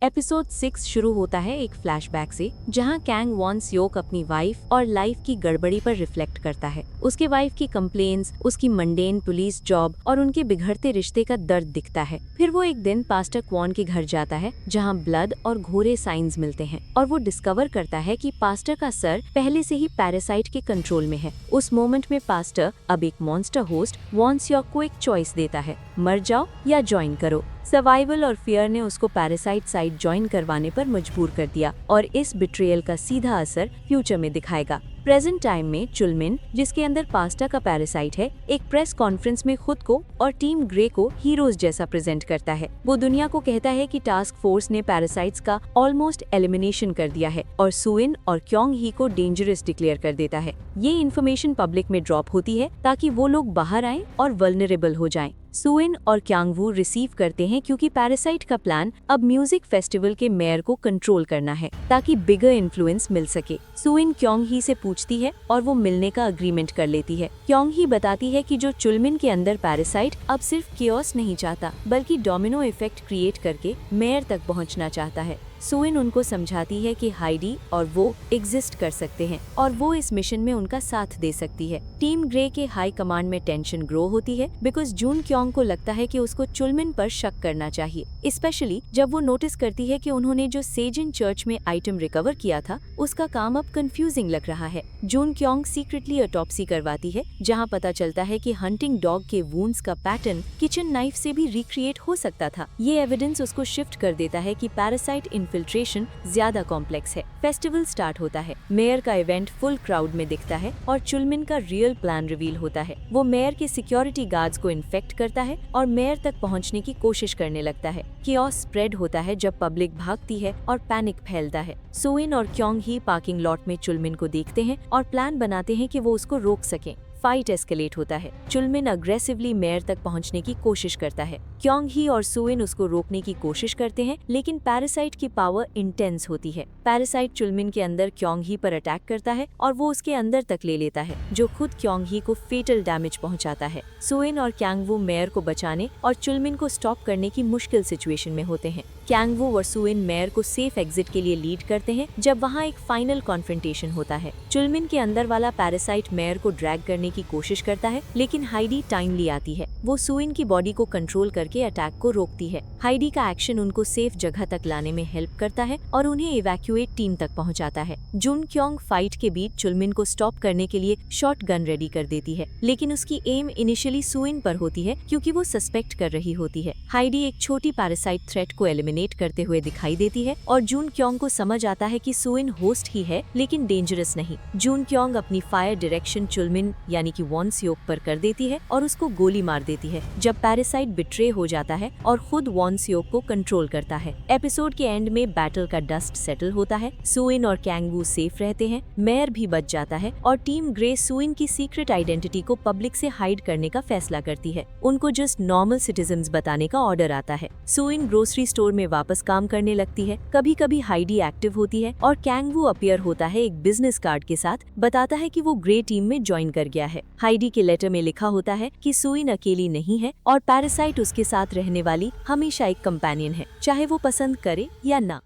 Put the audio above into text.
Episode 6 शुरू होता है एक फ्लैशबैक से, जहां कैंग वॉन स्योक अपनी वाइफ और लाइफ की गड़बड़ी पर रिफ्लेक्ट करता है। उसके वाइफ की कंप्लेन्स, उसकी मंडेन पुलिस जॉब और उनके बिगड़ते रिश्ते का दर्द दिखता है। फिर वो एक दिन पास्टर क्वॉन के घर जाता है, जहां ब्लड और घोरे साइंस मिलते हैं, और वो डिस्कवर करता है कि पास्टर का सर पहले से ही पैरासाइट के कंट्रोल में है। उस मोमेंट में पास्टर, अब एक मॉन्स्टर होस्ट, वॉन स्योक को एक चॉइस देता है, मर जाओ या ज्वाइन करो। सर्वाइवल और फियर ने उसको पैरासाइट साइड ज्वाइन करवाने पर मजबूर कर दिया, और इस बिट्रेयल का सीधा असर फ्यूचर में दिखाएगा। प्रेजेंट टाइम में चुलमिन, जिसके अंदर पास्टा का पैरासाइट है, एक प्रेस कॉन्फ्रेंस में खुद को और टीम ग्रे को हीरोज जैसा प्रेजेंट करता है। वो दुनिया को कहता है कि टास्क फोर्स ने पैरासाइट्स का ऑलमोस्ट एलिमिनेशन कर दिया है, और सुइन और क्योंग ही को डेंजरस डिक्लेयर कर देता है। ये इन्फॉर्मेशन पब्लिक में ड्रॉप होती है ताकि वो लोग बाहर आएं और वल्नरेबल हो जाएं। सुइन और क्यांगवू रिसीव करते हैं क्योंकि पैरासाइट का प्लान अब म्यूजिक फेस्टिवल के मेयर को कंट्रोल करना है, ताकि बिगर इन्फ्लुएंस मिल सके। सुइन क्योंग ही से पूछती है और वो मिलने का अग्रीमेंट कर लेती है। क्योंग ही बताती है कि जो चुलमिन के अंदर पैरासाइट अब सिर्फ कियोस नहीं चाहता, बल्कि डोमिनो इफेक्ट क्रिएट करके मेयर तक पहुंचना चाहता है। सुइन उनको समझाती है कि हाइडी और वो एग्जिस्ट कर सकते हैं, और वो इस मिशन में उनका साथ दे सकती है। टीम ग्रे के हाई कमांड में टेंशन ग्रो होती है, बिकॉज जून क्योंग को लगता है कि उसको चुलमिन पर शक करना चाहिए, स्पेशली जब वो नोटिस करती है कि उन्होंने जो सेजिन चर्च में आइटम रिकवर किया था, उसका काम अब कंफ्यूजिंग लग रहा है। जून क्योंग सीक्रेटली ऑटोप्सी करवाती है, जहाँ पता चलता है कि हंटिंग डॉग के वुंड्स का पैटर्न किचन नाइफ से भी रिक्रिएट हो सकता था। ये एविडेंस उसको शिफ्ट कर देता है कि पैरासाइट इन्फिल्ट्रेशन ज्यादा कॉम्प्लेक्स है। फेस्टिवल स्टार्ट होता है, मेयर का इवेंट फुल क्राउड में दिखता है, और चुलमिन का रियल प्लान रिवील होता है। वो मेयर के सिक्योरिटी गार्ड्स को इन्फेक्ट करता है और मेयर तक पहुंचने की कोशिश करने लगता है। कियोस स्प्रेड होता है जब पब्लिक भागती है और पैनिक फैलता है। सुइन और क्योंग ही पार्किंग लॉट में चुलमिन को देखते हैं और प्लान बनाते हैं कि वो उसको रोक सकें। फाइट एस्केलेट होता है। चुलमिन अग्रेसिवली मेयर तक पहुंचने की कोशिश करता है। क्योंग ही और सुइन उसको रोकने की कोशिश करते हैं, लेकिन पैरासाइट की पावर इंटेंस होती है। पैरासाइट चुलमिन के अंदर क्योंग ही पर अटैक करता है और वो उसके अंदर तक ले लेता है, जो खुद क्योंग ही को फेटल डैमेज पहुंचाता है। सुइन और कैंगवू मेयर को बचाने और चुलमिन को स्टॉप करने की मुश्किल सिचुएशन में होते हैं। कैंगवू और सुइन मेयर को सेफ एग्जिट के लिए लीड करते हैं, जब वहाँ एक फाइनल कॉन्फ्रंटेशन होता है। चुलमिन के अंदर वाला पैरासाइट मेयर को ड्रैग करने की कोशिश करता है, लेकिन हाइडी टाइमली आती है। वो सुइन की बॉडी को कंट्रोल करके अटैक को रोकती है। हाइडी का एक्शन उनको सेफ जगह तक लाने में हेल्प करता है और उन्हें इवैक्यूएट टीम तक पहुंचाता है। जून क्योंग फाइट के बीच चुलमिन को स्टॉप करने के लिए शॉट गन रेडी कर देती है, लेकिन उसकी एम इनिशियली सुइन पर होती है, क्योंकि वो सस्पेक्ट कर रही होती है। हाइडी एक छोटी पैरासाइट थ्रेट को एलिमिनेट करते हुए दिखाई देती है, और जून क्योंग को समझ आता है कि सुइन होस्ट ही है, लेकिन डेंजरस नहीं। जून क्योंग अपनी फायर डायरेक्शन चुलमिन यानी कि वॉन स्योक पर कर देती है और उसको गोली मार देती है, जब पैरासाइट बिट्रे हो जाता है और खुद वॉन स्योक को कंट्रोल करता है। एपिसोड के एंड में बैटल का डस्ट सेटल होता है। सुइन और कैंगवू सेफ रहते हैं, मेयर भी बच जाता है, और टीम ग्रे सुइन की सीक्रेट आइडेंटिटी को पब्लिक से हाइड करने का फैसला करती है। उनको जस्ट नॉर्मल सिटीजन्स बताने का ऑर्डर आता है। सुइन ग्रोसरी स्टोर में वापस काम करने लगती है। कभी कभी हाइडी एक्टिव होती है और कैंगवू अपीयर होता है एक बिजनेस कार्ड के साथ, बताता है कि वो ग्रे टीम में ज्वाइन कर गया है। हाइडी के लेटर में लिखा होता है कि सुइन अकेली नहीं है, और पैरासाइट उसके साथ रहने वाली हमेशा एक कंपेनियन है, चाहे वो पसंद करे या ना।